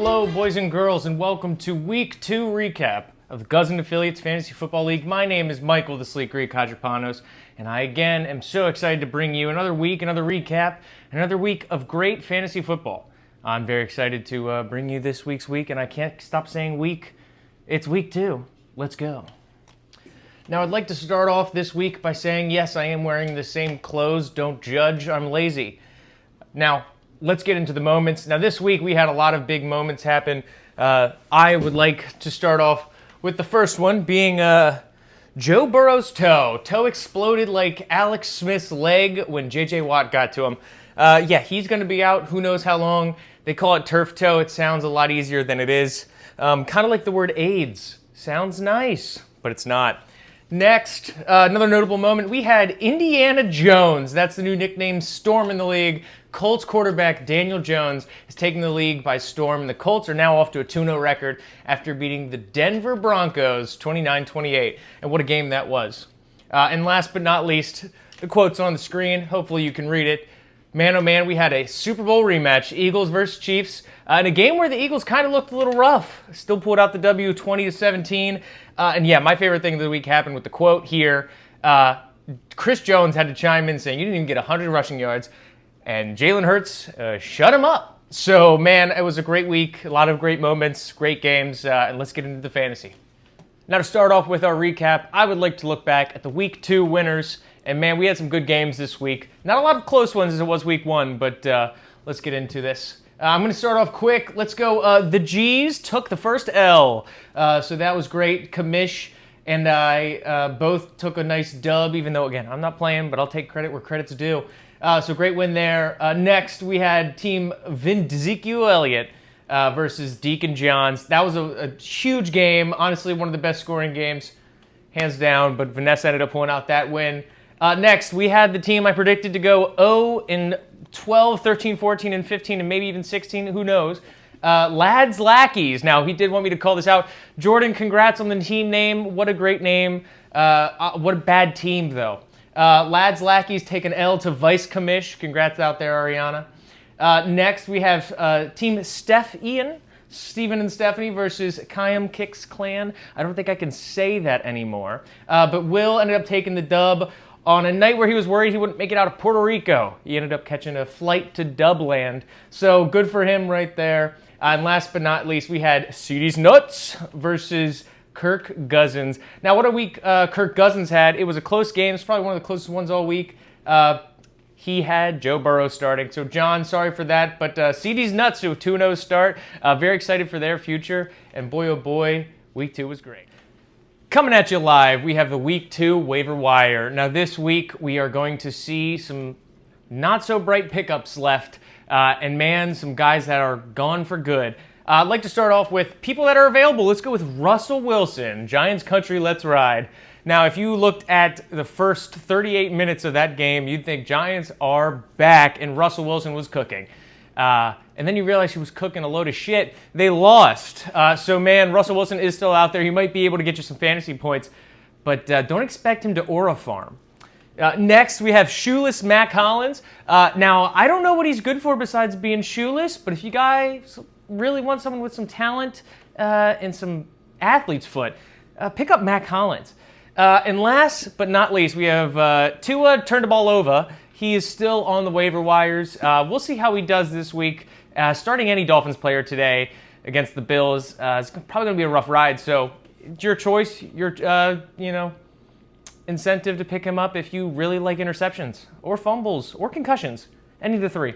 Hello, boys and girls, and welcome to Week 2 recap of the Guzzin Affiliates Fantasy Football League. My name is Michael, the Sleek Greek Hadjipanos, and I again am so excited to bring you another week, another recap, another week of great fantasy football. I'm very excited to bring you this week's week, and I can't stop saying week. It's Week 2. Let's go. Now, I'd like to start off this week by saying, yes, I am wearing the same clothes. Don't judge. I'm lazy. Now, let's get into the moments. Now, this week, we had a lot of big moments happen. I would like to start off with the first one being Joe Burrow's toe. Toe exploded like Alex Smith's leg when J.J. Watt got to him. Yeah, he's going to be out. Who knows how long. They call it turf toe. It sounds a lot easier than it is. Kind of like the word AIDS. Sounds nice, but it's not. Next, another notable moment, we had Indiana Jones. That's the new nickname, Storm in the league. Colts quarterback Daniel Jones is taking the league by storm, and the Colts are now off to a 2-0 record after beating the Denver Broncos 29-28. And what a game that was. And last but not least, the quote's on the screen. Hopefully you can read it. Man, oh man, we had a Super Bowl rematch, Eagles versus Chiefs, in a game where the Eagles kind of looked a little rough. Still pulled out the W 20-17. And yeah, my favorite thing of the week happened with the quote here. Chris Jones had to chime in saying, you didn't even get 100 rushing yards. And Jalen Hurts shut him up. So, man, it was a great week. A lot of great moments, great games. And let's get into the fantasy. Now, to start off with our recap, I would like to look back at the Week 2 winners. And, man, we had some good games this week. Not a lot of close ones as it was Week 1, but let's get into this. I'm going to start off quick. Let's go. The G's took the first L. So that was great. Kamish and I both took a nice dub, even though, again, I'm not playing, but I'll take credit where credit's due. So great win there. Next, we had Team Ezekiel Elliott versus Deacon Johns. That was a huge game. Honestly, one of the best scoring games, hands down, but Vanessa ended up pulling out that win. Next, we had the team I predicted to go 0 in 12, 13, 14, and 15, and maybe even 16. Who knows? Lads Lackeys. Now, he did want me to call this out. Jordan, congrats on the team name. What a great name. What a bad team, though. Lads Lackeys take an L to Vice Commish. Congrats out there, Ariana. Next, we have Team Steven and Stephanie versus Kayam Kicks Clan. I don't think I can say that anymore. But Will ended up taking the dub on a night where he was worried he wouldn't make it out of Puerto Rico. He ended up catching a flight to Dubland. So good for him right there. And last but not least, we had CD's Nuts versus Kirk Guzzins. Now, what a week Kirk Guzzins had. It was a close game. It's probably one of the closest ones all week. He had Joe Burrow starting. So, John, sorry for that. But CD's Nuts to a 2-0 start. Very excited for their future. And boy, oh boy, Week 2 was great. Coming at you live, we have the Week 2 waiver wire. Now, this week, we are going to see some not-so-bright pickups left. And, man, some guys that are gone for good. I'd like to start off with people that are available. Let's go with Russell Wilson. Giants country, let's ride. Now, if you looked at the first 38 minutes of that game, you'd think Giants are back and Russell Wilson was cooking. And then you realize he was cooking a load of shit. They lost. So, man, Russell Wilson is still out there. He might be able to get you some fantasy points, but don't expect him to aura farm. Next, we have shoeless Mac Hollins. Now, I don't know what he's good for besides being shoeless, but if you guys really want someone with some talent and some athlete's foot, pick up Mac Hollins. And last but not least, we have Tua turned the ball over. He is still on the waiver wires. We'll see how he does this week. Starting any Dolphins player today against the Bills is probably going to be a rough ride. So it's your choice, your incentive to pick him up if you really like interceptions or fumbles or concussions, any of the three.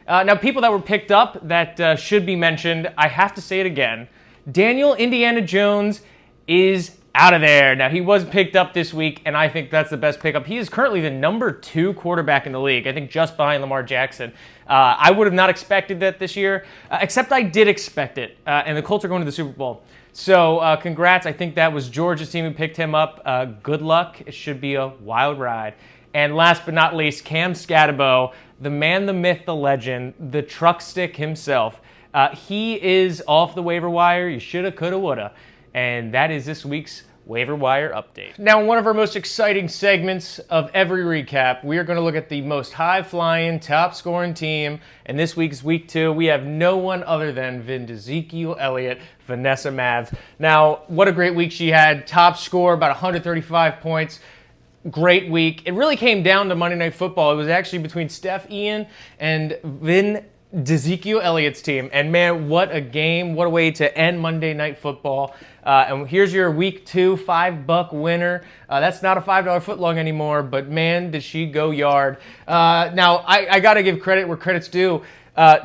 Now, people that were picked up that should be mentioned, I have to say it again. Daniel Indiana Jones is out of there. Now, he was picked up this week, and I think that's the best pickup. He is currently the number 2 quarterback in the league, I think just behind Lamar Jackson. I would have not expected that this year, except I did expect it, and the Colts are going to the Super Bowl. So congrats. I think that was Georgia's team who picked him up. Good luck. It should be a wild ride. And last but not least, Cam Scatabo, the man, the myth, the legend, the truck stick himself. He is off the waiver wire. You shoulda, coulda, woulda. And that is this week's waiver wire update. Now, in one of our most exciting segments of every recap, we are going to look at the most high-flying, top-scoring team. And this week's week 2, we have no one other than Ezekiel Elliott, Vanessa Mavs. Now, what a great week she had. Top score, about 135 points. Great week. It really came down to Monday Night Football. It was actually between Steph Ian and Ezekiel Elliott's team. And man, what a game. What a way to end Monday Night Football. And here's your week 2 $5 winner. That's not a $5 footlong anymore, but man, did she go yard. Now, I got to give credit where credit's due.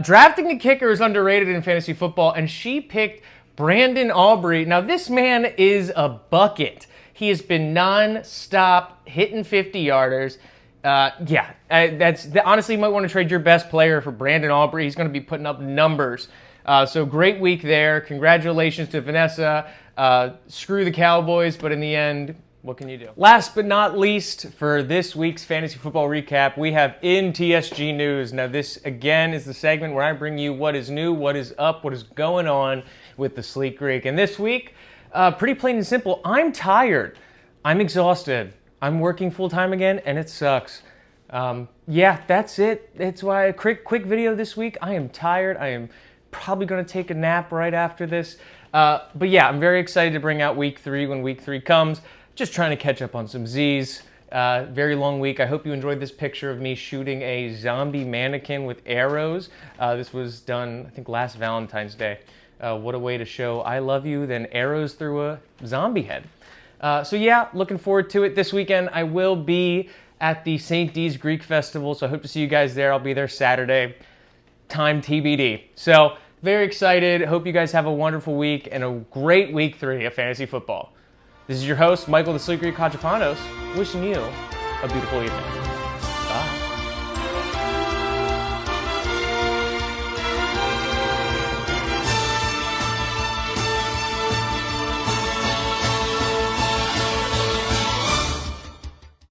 Drafting a kicker is underrated in fantasy football, and she picked Brandon Aubrey. Now, this man is a bucket. He has been non-stop hitting 50-yarders. Honestly, you might want to trade your best player for Brandon Aubrey. He's going to be putting up numbers. So great week there. Congratulations to Vanessa. Screw the Cowboys, but in the end, what can you do? Last but not least, for this week's fantasy football recap, we have in TSG News. Now, this again is the segment where I bring you what is new, what is up, what is going on with the Sleek Greek. And this week, pretty plain and simple, I'm tired. I'm exhausted. I'm working full-time again, and it sucks. That's it. That's why a quick video this week. I am tired. I am probably going to take a nap right after this. But yeah, I'm very excited to bring out week 3 when week 3 comes. Just trying to catch up on some Z's. Very long week. I hope you enjoyed this picture of me shooting a zombie mannequin with arrows. This was done, I think, last Valentine's Day. What a way to show I love you than arrows through a zombie head. So yeah, looking forward to it. This weekend I will be at the St. D's Greek Festival, so I hope to see you guys there. I'll be there Saturday. Time TBD. So very excited. Hope you guys have a wonderful week and a great week 3 of fantasy football. This is your host, Michael the Sleek Greek Kajapanos, wishing you a beautiful evening.